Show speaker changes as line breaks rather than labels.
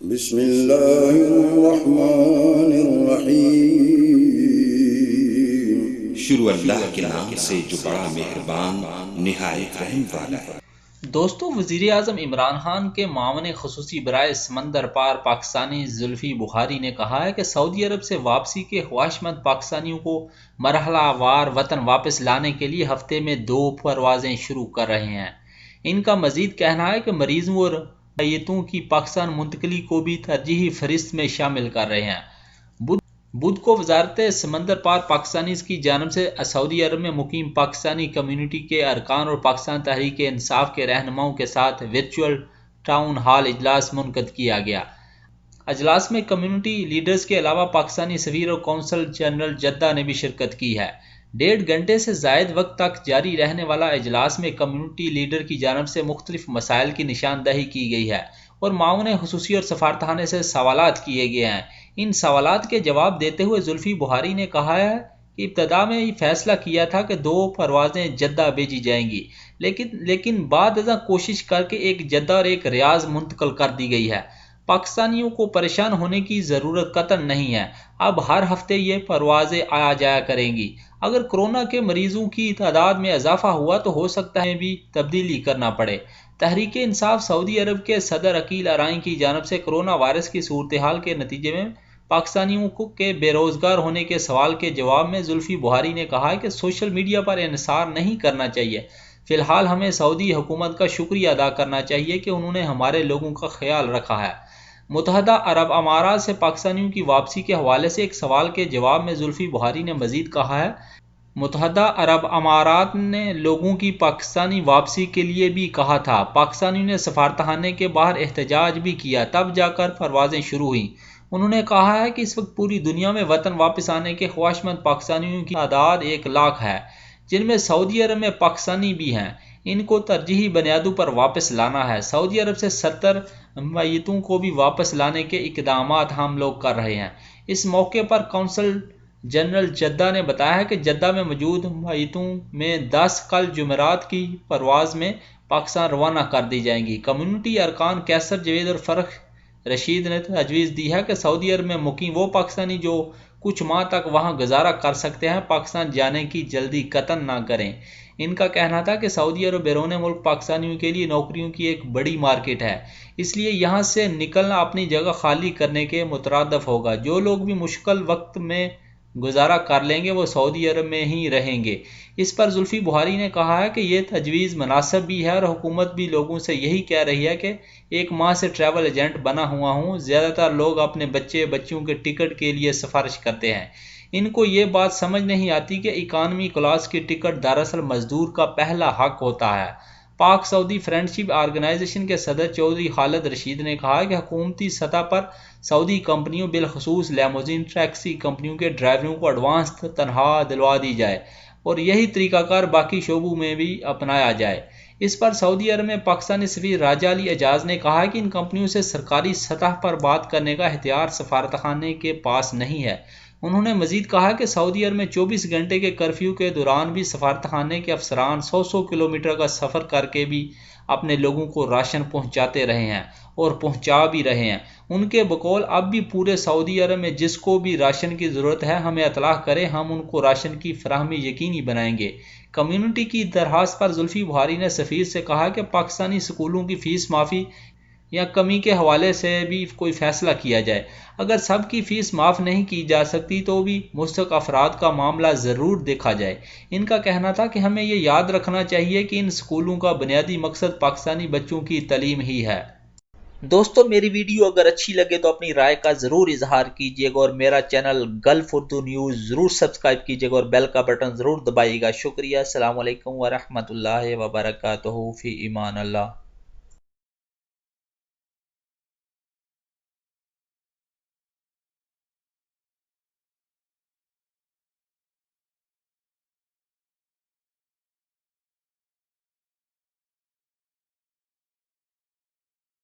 بسم اللہ الرحمن الرحیم۔
شروع اللہ کے نام سے جو بڑا مہربان نہایت رحم والا ہے۔
دوستو، وزیر اعظم عمران خان کے معاون خصوصی برائے سمندر پار پاکستانی زلفی بخاری نے کہا ہے کہ سعودی عرب سے واپسی کے خواہشمند پاکستانیوں کو مرحلہ وار وطن واپس لانے کے لیے ہفتے میں 2 پروازیں شروع کر رہے ہیں۔ ان کا مزید کہنا ہے کہ مریضوں اور میتوں کی پاکستان منتقلی کو بھی ترجیحی فہرست میں شامل کر رہے ہیں۔ بدھ کو وزارت سمندر پار پاکستانی کی جانب سے سعودی عرب میں مقیم پاکستانی کمیونٹی کے ارکان اور پاکستان تحریک انصاف کے رہنماؤں کے ساتھ ورچوئل ٹاؤن ہال اجلاس منعقد کیا گیا۔ اجلاس میں کمیونٹی لیڈرز کے علاوہ پاکستانی سفیر اور قونصل جنرل جدہ نے بھی شرکت کی ہے۔ 1.5 گھنٹے سے زائد وقت تک جاری رہنے والا اجلاس میں کمیونٹی لیڈر کی جانب سے مختلف مسائل کی نشاندہی کی گئی ہے اور معاون خصوصی اور سفارتخانے سے سوالات کیے گئے ہیں۔ ان سوالات کے جواب دیتے ہوئے زلفی بخاری نے کہا ہے کہ ابتدا میں یہ فیصلہ کیا تھا کہ 2 پروازیں جدہ بھیجی جائیں گی، لیکن بعد ازاں کوشش کر کے ایک جدہ اور ایک ریاض منتقل کر دی گئی ہے۔ پاکستانیوں کو پریشان ہونے کی ضرورت قطعاً نہیں ہے، اب ہر ہفتے یہ پروازیں آیا جایا کریں گی۔ اگر کورونا کے مریضوں کی تعداد میں اضافہ ہوا تو ہو سکتا ہے بھی تبدیلی کرنا پڑے۔ تحریک انصاف سعودی عرب کے صدر عقیل ارائیں کی جانب سے کورونا وائرس کی صورتحال کے نتیجے میں پاکستانیوں کے بے روزگار ہونے کے سوال کے جواب میں زلفی بخاری نے کہا کہ سوشل میڈیا پر انحصار نہیں کرنا چاہیے۔ فی الحال ہمیں سعودی حکومت کا شکریہ ادا کرنا چاہیے کہ انہوں نے ہمارے لوگوں کا خیال رکھا ہے۔ متحدہ عرب امارات سے پاکستانیوں کی واپسی کے حوالے سے ایک سوال کے جواب میں زلفی بخاری نے مزید کہا ہے، متحدہ عرب امارات نے لوگوں کی پاکستانی واپسی کے لیے بھی کہا تھا۔ پاکستانیوں نے سفارتخانے کے باہر احتجاج بھی کیا، تب جا کر پروازیں شروع ہوئیں۔ انہوں نے کہا ہے کہ اس وقت پوری دنیا میں وطن واپس آنے کے خواہشمند پاکستانیوں کی تعداد 1 لاکھ ہے، جن میں سعودی عرب میں پاکستانی بھی ہیں۔ ان کو ترجیحی بنیادوں پر واپس لانا ہے۔ سعودی عرب سے 70 میتوں کو بھی واپس لانے کے اقدامات ہم لوگ کر رہے ہیں۔ اس موقع پر قونصل جنرل جدہ نے بتایا کہ جدہ میں موجود میتوں میں 10 کل جمعرات کی پرواز میں پاکستان روانہ کر دی جائیں گی۔ کمیونٹی ارکان کیسر جاوید اور فرخ رشید نے تجویز دی ہے کہ سعودی عرب میں مقیم وہ پاکستانی جو کچھ ماہ تک وہاں گزارا کر سکتے ہیں، پاکستان جانے کی جلدی قطعاً نہ کریں۔ ان کا کہنا تھا کہ سعودی عرب بیرون ملک پاکستانیوں کے لیے نوکریوں کی ایک بڑی مارکیٹ ہے، اس لیے یہاں سے نکلنا اپنی جگہ خالی کرنے کے مترادف ہوگا۔ جو لوگ بھی مشکل وقت میں گزارا کر لیں گے وہ سعودی عرب میں ہی رہیں گے۔ اس پر زلفی بخاری نے کہا ہے کہ یہ تجویز مناسب بھی ہے اور حکومت بھی لوگوں سے یہی کہہ رہی ہے کہ 1 ماہ سے ٹریول ایجنٹ بنا ہوا ہوں۔ زیادہ تر لوگ اپنے بچوں کے ٹکٹ کے لیے سفارش کرتے ہیں۔ ان کو یہ بات سمجھ نہیں آتی کہ اکانومی کلاس کی ٹکٹ دراصل مزدور کا پہلا حق ہوتا ہے۔ پاک سعودی فرینڈشپ آرگنائزیشن کے صدر چودھری خالد رشید نے کہا کہ حکومتی سطح پر سعودی کمپنیوں بالخصوص لیموزین ٹیکسی کمپنیوں کے ڈرائیوروں کو ایڈوانس تنخواہ دلوا دی جائے اور یہی طریقہ کار باقی شعبوں میں بھی اپنایا جائے۔ اس پر سعودی عرب میں پاکستانی سفیر راجہ علی اعجاز نے کہا کہ ان کمپنیوں سے سرکاری سطح پر بات کرنے کا اختیار سفارتخانے کے پاس نہیں ہے۔ انہوں نے مزید کہا کہ سعودی عرب میں 24 گھنٹے کے کرفیو کے دوران بھی سفارتخانے کے افسران 100 کلومیٹر کا سفر کر کے بھی اپنے لوگوں کو راشن پہنچاتے رہے ہیں اور پہنچا بھی رہے ہیں۔ ان کے بقول اب بھی پورے سعودی عرب میں جس کو بھی راشن کی ضرورت ہے ہمیں اطلاع کرے، ہم ان کو راشن کی فراہمی یقینی بنائیں گے۔ کمیونٹی کی درخواست پر زلفی بخاری نے سفیر سے کہا کہ پاکستانی اسکولوں کی فیس معافی یا کمی کے حوالے سے بھی کوئی فیصلہ کیا جائے۔ اگر سب کی فیس معاف نہیں کی جا سکتی تو بھی مستحق افراد کا معاملہ ضرور دیکھا جائے۔ ان کا کہنا تھا کہ ہمیں یہ یاد رکھنا چاہیے کہ ان اسکولوں کا بنیادی مقصد پاکستانی بچوں کی تعلیم ہی ہے۔ دوستو، میری ویڈیو اگر اچھی لگے تو اپنی رائے کا ضرور اظہار کیجیے گا اور میرا چینل گلف اردو نیوز ضرور سبسکرائب کیجیے گا اور بیل کا بٹن ضرور دبائیے گا۔ شکریہ۔ السلام علیکم ورحمۃ اللہ وبرکاتہ۔ فی امان اللہ۔